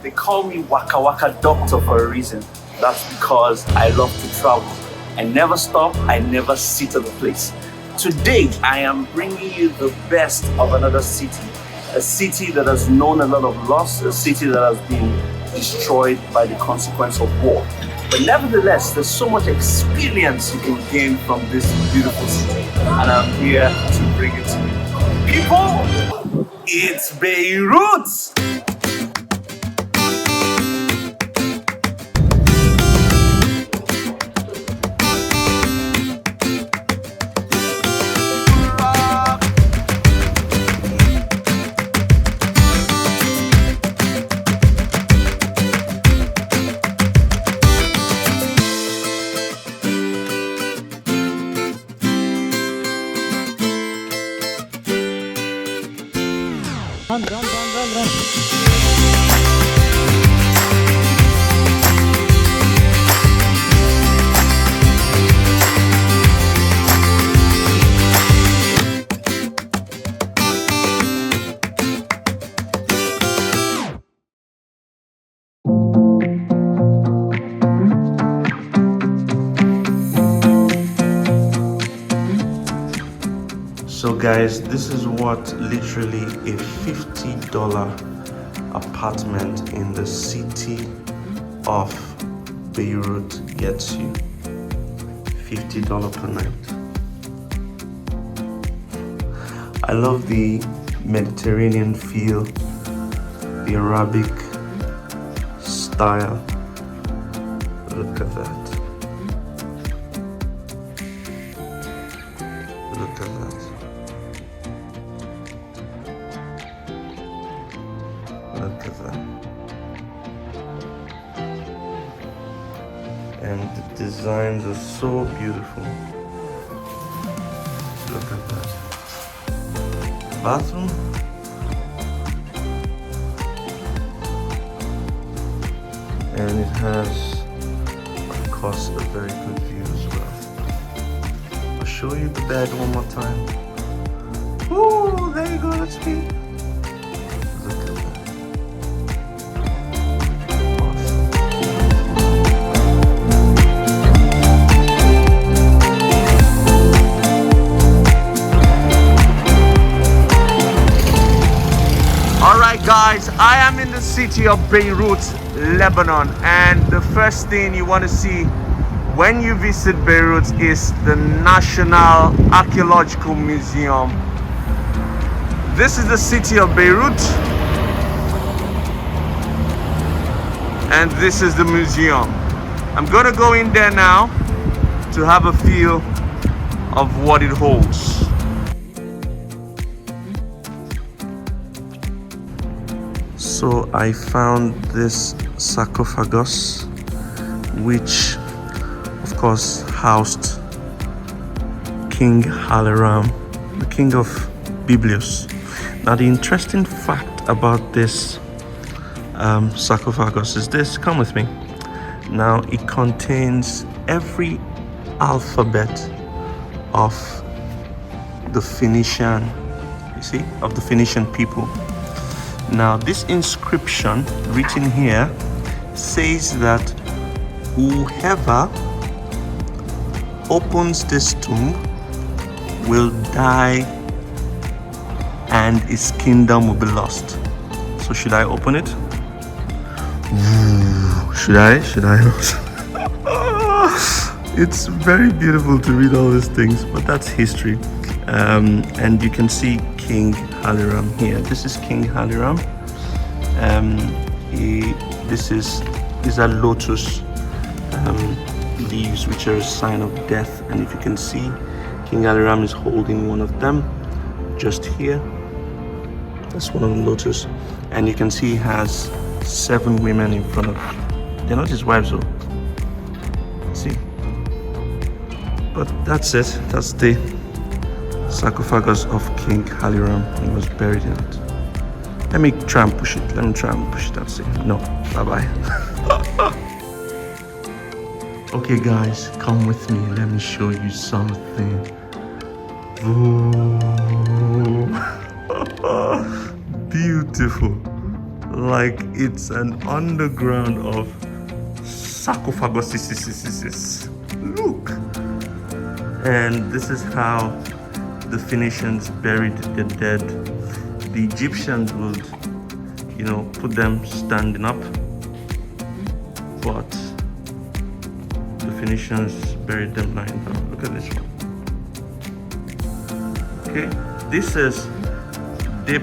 They call me Waka Waka Doctor for a reason. That's because I love to travel. I never stop, I never sit at a place. Today, I am bringing you the best of another city. A city that has known a lot of loss, a city that has been destroyed by the consequence of war. But nevertheless, there's so much experience you can gain from this beautiful city. And I'm here to bring it to you. People, it's Beirut! Run. So guys, this is what literally a $50 apartment in the city of Beirut gets you. $50 per night. I love the Mediterranean feel, the Arabic style. Look at that. Look at that. Look at that. And the designs are so beautiful. Look at that. Bathroom. And it has, of course, a very good view as well. I'll show you the bed one more time. Ooh, there you go, that's me. Look at that. Alright guys, I am in the city of Beirut, Lebanon, and the first thing you want to see when you visit Beirut is the National Archaeological Museum. This is the city of Beirut, and this is the museum. I'm gonna go in there now to have a feel of what it holds. So I found this sarcophagus, which of course housed King Halaram, the king of Byblos. Now the interesting fact about this sarcophagus is this, come with me. Now it contains every alphabet of the Phoenician, you see, of the Phoenician people. Now this inscription written here says that whoever opens this tomb will die and his kingdom will be lost. So should I open it? Should I? It's very beautiful to read all these things, but that's history. And you can see King Halaram here. This is King Halaram. These are lotus leaves, which are a sign of death. And if you can see, King Halaram is holding one of them just here. That's one of the lotus. And you can see he has 7 women in front of him. They're not his wives though. See? But that's it. That's the sarcophagus of King Halaram. He was buried in it. Let me try and push it. That's it. No. Bye-bye. Okay guys, come with me. Let me show you something. Ooh. Beautiful. like it's an underground of sarcophagus. Look, and this is how the Phoenicians buried the dead. The Egyptians would, you know, put them standing up, but the Phoenicians buried them lying down. Look at this one. Okay, this is deep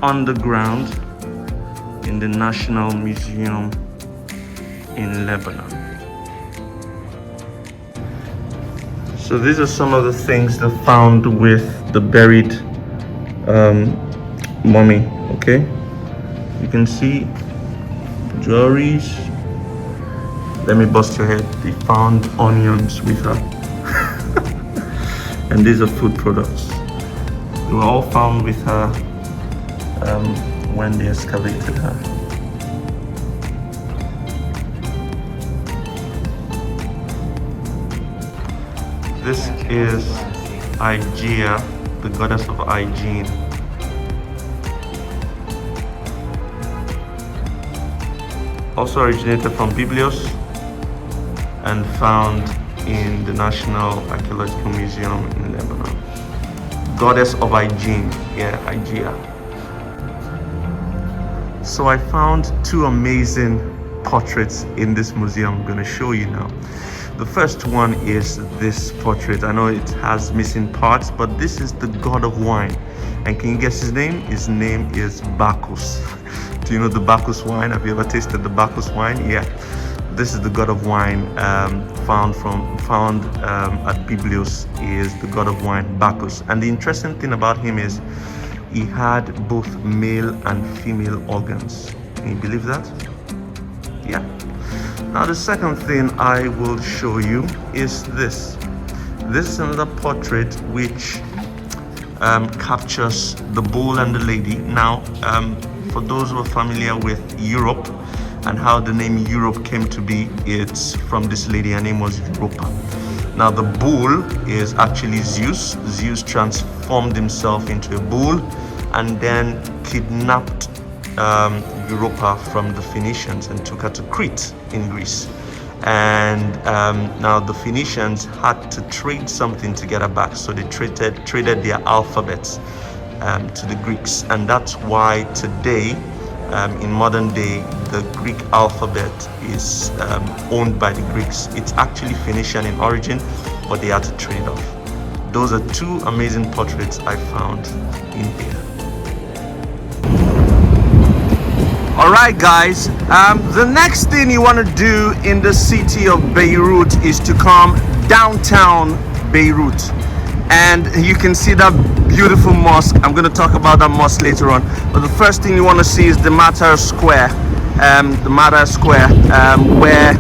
underground in the National Museum in Lebanon. So these are some of the things they found with the buried mummy. Okay, you can see jewelries. Let me bust your head. They found onions with her. And these are food products. They were all found with her when they excavated her. This is Hygeia, the goddess of hygiene. Also originated from Byblos and found in the National Archaeological Museum in Lebanon. Goddess of hygiene, yeah, Hygeia. So I found two amazing portraits in this museum I'm going to show you now. The first one is this portrait. I know it has missing parts, but this is the god of wine. And can you guess his name? His name is Bacchus. Do you know the Bacchus wine? Have you ever tasted the Bacchus wine? Yeah. This is the god of wine found at Byblos. Is the god of wine Bacchus. And the interesting thing about him is he had both male and female organs. Can you believe that? Yeah. Now the second thing I will show you is this. This is another portrait which captures the bull and the lady. Now, for those who are familiar with Europe and how the name Europe came to be, it's from this lady. Her name was Europa. Now the bull is actually Zeus. Zeus transformed himself into a bull and then kidnapped Europa from the Phoenicians and took her to Crete in Greece. And now the Phoenicians had to trade something to get her back, so they traded their alphabets to the Greeks, and that's why today in modern day the Greek alphabet is owned by the Greeks. It's actually Phoenician in origin, but they had to trade off. Those are two amazing portraits I found in here. Alright guys, the next thing you want to do in the city of Beirut is to come downtown Beirut, and you can see that beautiful mosque. I'm going to talk about that mosque later on, but the first thing you want to see is the Martyrs Square, where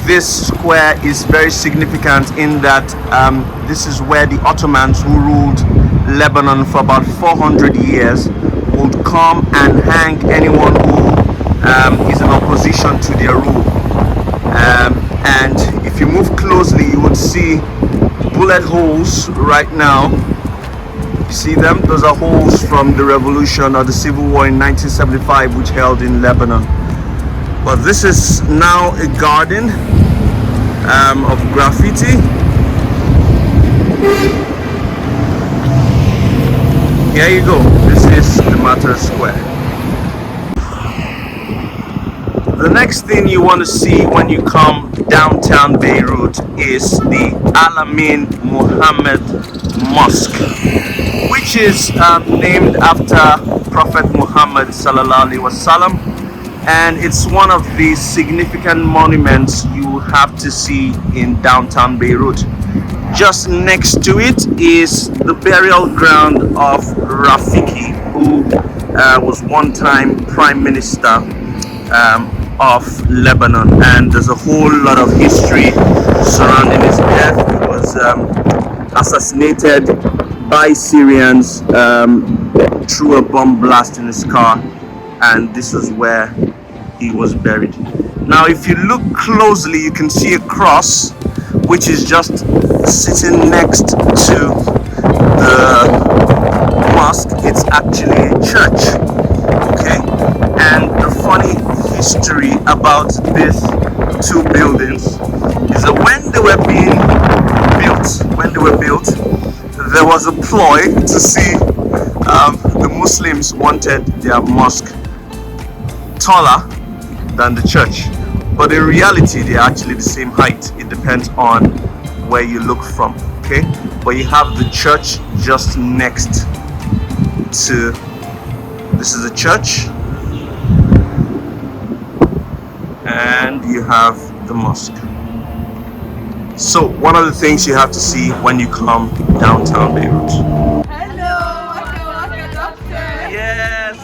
this square is very significant in that this is where the Ottomans, who ruled Lebanon for about 400 years, would come and hang anyone who is in opposition to their rule. And if you move closely, you would see bullet holes right now. You see them? Those are holes from the revolution or the civil war in 1975, which held in Lebanon. But this is now a garden of graffiti. Here you go. This is the Martyrs Square. The next thing you want to see when you come downtown Beirut is the Amin Mohammed Mosque, which is named after Prophet Muhammad sallallahu alaihi wasallam, and it's one of the significant monuments you have to see in downtown Beirut. Just next to it is the burial ground of Rafiki, who was one time Prime Minister of Lebanon, and there's a whole lot of history surrounding his death. He was assassinated by Syrians through a bomb blast in his car, and this is where he was buried. Now if you look closely, you can see a cross which is just sitting next to the mosque, it's actually a church. Okay, and the funny history about these two buildings is that when they were built, there was a ploy to see the Muslims wanted their mosque taller than the church, but in reality they're actually the same height. It depends on where you look from. Okay, but you have the church just next to, this is a church, and you have the mosque. So one of the things you have to see when you come downtown Beirut. Hello, Waka Doctor. Yes,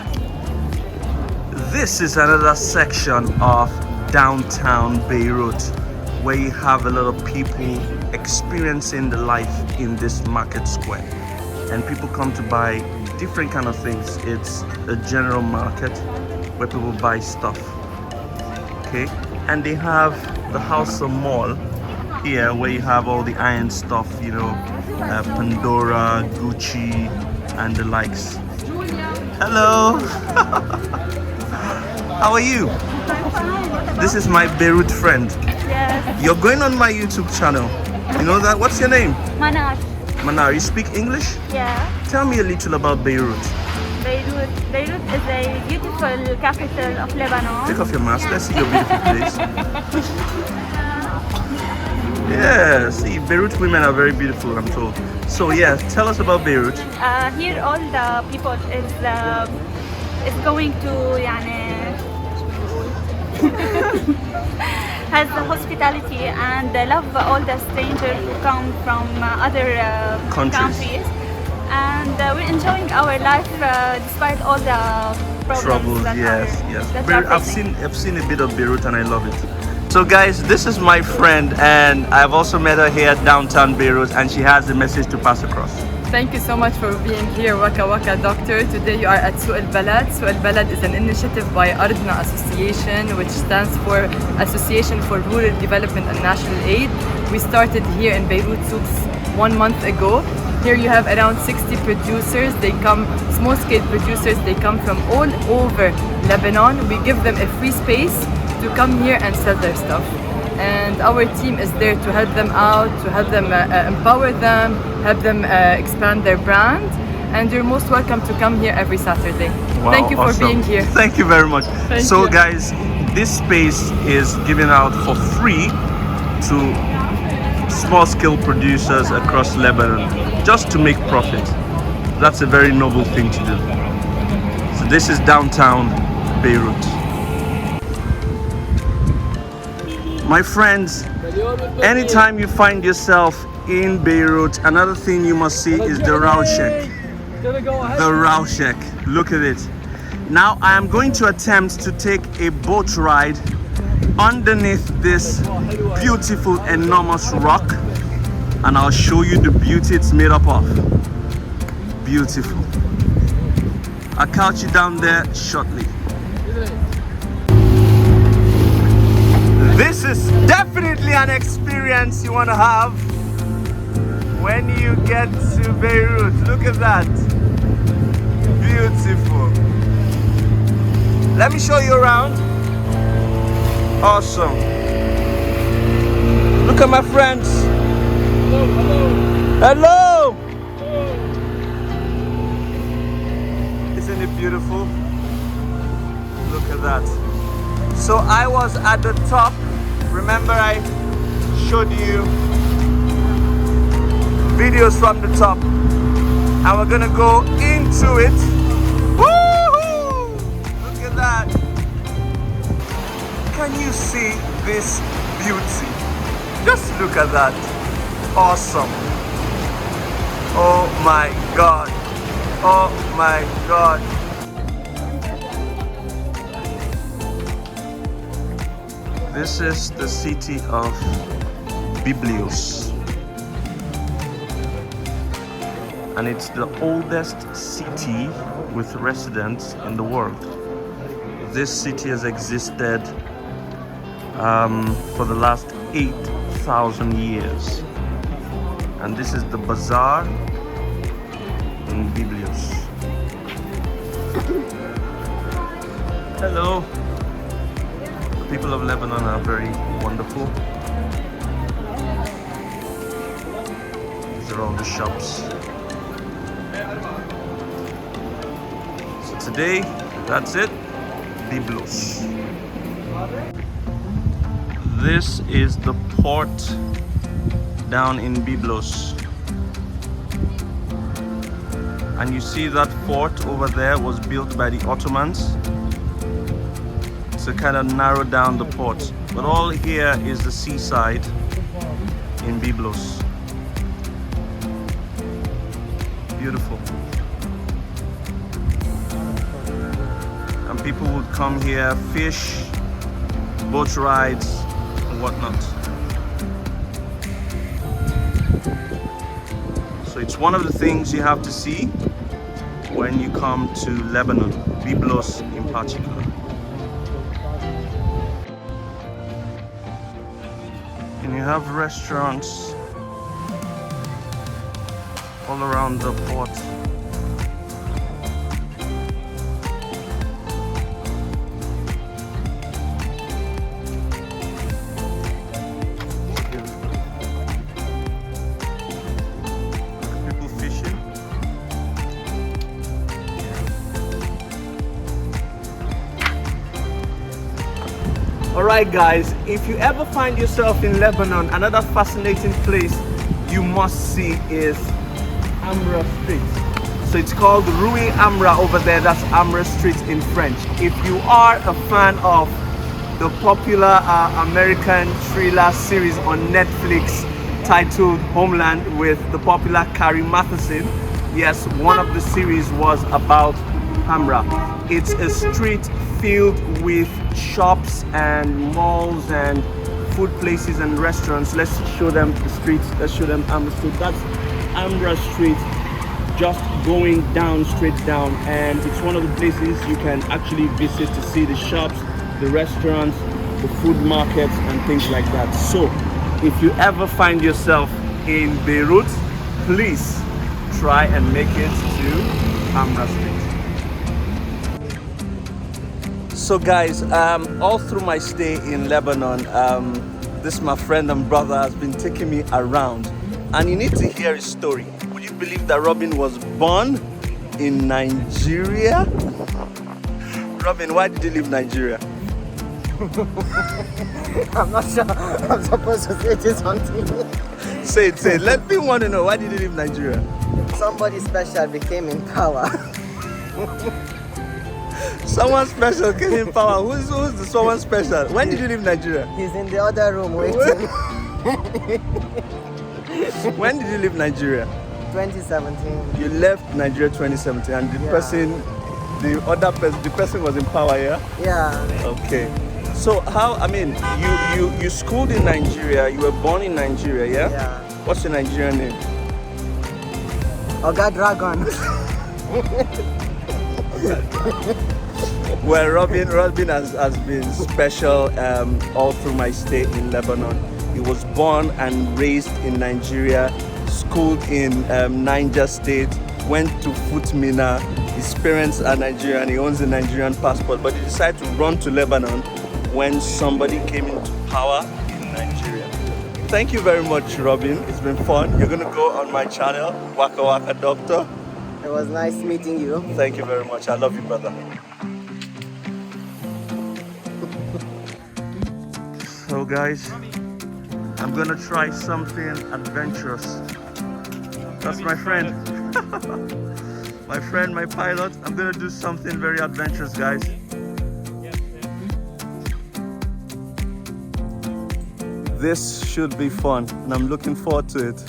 this is another section of downtown Beirut where you have a lot of people experiencing the life in this market square, and people come to buy different kind of things. It's a general market where people buy stuff. Okay, and they have the House of Mall here where you have all the iron stuff, you know, Pandora, Gucci, and the likes. Hello. How are you? This is my Beirut friend. Yes. You're going on my YouTube channel. You know that? What's your name? Manar. Manar. You speak English? Yeah. Tell me a little about Beirut. Beirut is a beautiful capital of Lebanon. Take off your mask. Let's see your beautiful face. Yeah, see, Beirut women are very beautiful, I'm told. So yeah, tell us about Beirut. Here all the people is going to has the hospitality, and they love all the strangers who come from other countries. And we're enjoying our life despite all the problems. Troubles, that yes, are, yes. that are I've seen a bit of Beirut and I love it. So guys, this is my friend, and I've also met her here at downtown Beirut, and she has a message to pass across. Thank you so much for being here, Waka Doctor. Today you are at Souq al-Balad. Souq al-Balad is an initiative by Ardna Association, which stands for Association for Rural Development and National Aid. We started here in Beirut Souks 1 month ago. Here you have around 60 producers. They come, small-scale producers, they come from all over Lebanon. We give them a free space to come here and sell their stuff. And our team is there to help them out, to help them empower them, help them expand their brand. And you're most welcome to come here every Saturday. Wow, thank you for awesome. being here. Thank you very much. Thank so you. guys, this space is given out for free to small-scale producers across Lebanon, just to make profit. That's a very noble thing to do. So this is downtown Beirut. My friends, anytime you find yourself in Beirut, another thing you must see is the Raouche. The Raouche. Look at it. Now I am going to attempt to take a boat ride underneath this beautiful, enormous rock, and I'll show you the beauty it's made up of. Beautiful. I'll catch you down there shortly. This is definitely an experience you want to have when you get to Beirut. Look at that. Beautiful. Let me show you around. Awesome. Look at my friends. Hello. Isn't it beautiful? Look at that. So I was at the top. Remember I showed you videos from the top, and we're gonna go into it. Woohoo! Look at that. Can you see this beauty? Just look at that. Awesome. Oh my God. Oh my God. This is the city of Byblos, and it's the oldest city with residents in the world. This city has existed for the last 8,000 years, and this is the bazaar in Byblos. Hello. The people of Lebanon are very wonderful. These are all the shops. So today, that's it. Byblos. This is the port down in Byblos. And you see that fort over there was built by the Ottomans to kind of narrow down the port. But all here is the seaside in Byblos. Beautiful. And people would come here, fish, boat rides, and whatnot. So it's one of the things you have to see when you come to Lebanon, Byblos in particular. And you have restaurants all around the port. People fishing. Alright guys, if you ever find yourself in Lebanon, another fascinating place you must see is Hamra Street. So it's called Rue Hamra over there, that's Hamra Street in French. If you are a fan of the popular American thriller series on Netflix titled Homeland with the popular Carrie Matheson, yes, one of the series was about Hamra. It's a street filled with shops and malls and food places and restaurants. Let's show them the streets. Let's show them Hamra Street. That's Hamra Street, just going down, straight down, and it's one of the places you can actually visit to see the shops, the restaurants, the food markets and things like that. So if you ever find yourself in Beirut, please try and make it to Hamra Street. So guys, all through my stay in Lebanon, this my friend and brother has been taking me around, and you need to hear his story. Would you believe that Robin was born in Nigeria? Robin, why did you leave Nigeria? I'm not sure I'm supposed to say this on TV. Say it. Let me want to know, why did you leave Nigeria? Somebody special became in power. Someone special came in power. Who's the someone special? When did you leave Nigeria? He's in the other room waiting. When did you leave Nigeria? 2017. You left Nigeria 2017, and the person was in power, yeah? Yeah. Okay. So how, I mean, you schooled in Nigeria, you were born in Nigeria, yeah? Yeah. What's your Nigerian name? Oga Dragon. Well, Robin has been special all through my stay in Lebanon. He was born and raised in Nigeria, schooled in Niger State, went to Futmina. His parents are Nigerian, he owns a Nigerian passport, but he decided to run to Lebanon when somebody came into power in Nigeria. Thank you very much, Robin. It's been fun. You're gonna go on my channel, Waka Waka Doctor. It was nice meeting you. Thank you very much. I love you, brother. So guys, I'm gonna try something adventurous. That's my friend. My friend, my pilot. I'm gonna do something very adventurous, guys. This should be fun, and I'm looking forward to it.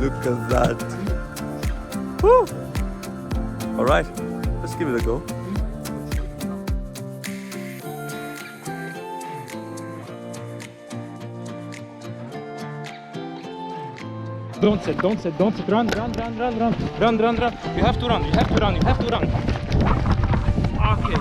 Look at that. Woo! All right, let's give it a go. Don't sit, run. You have to run. Okay.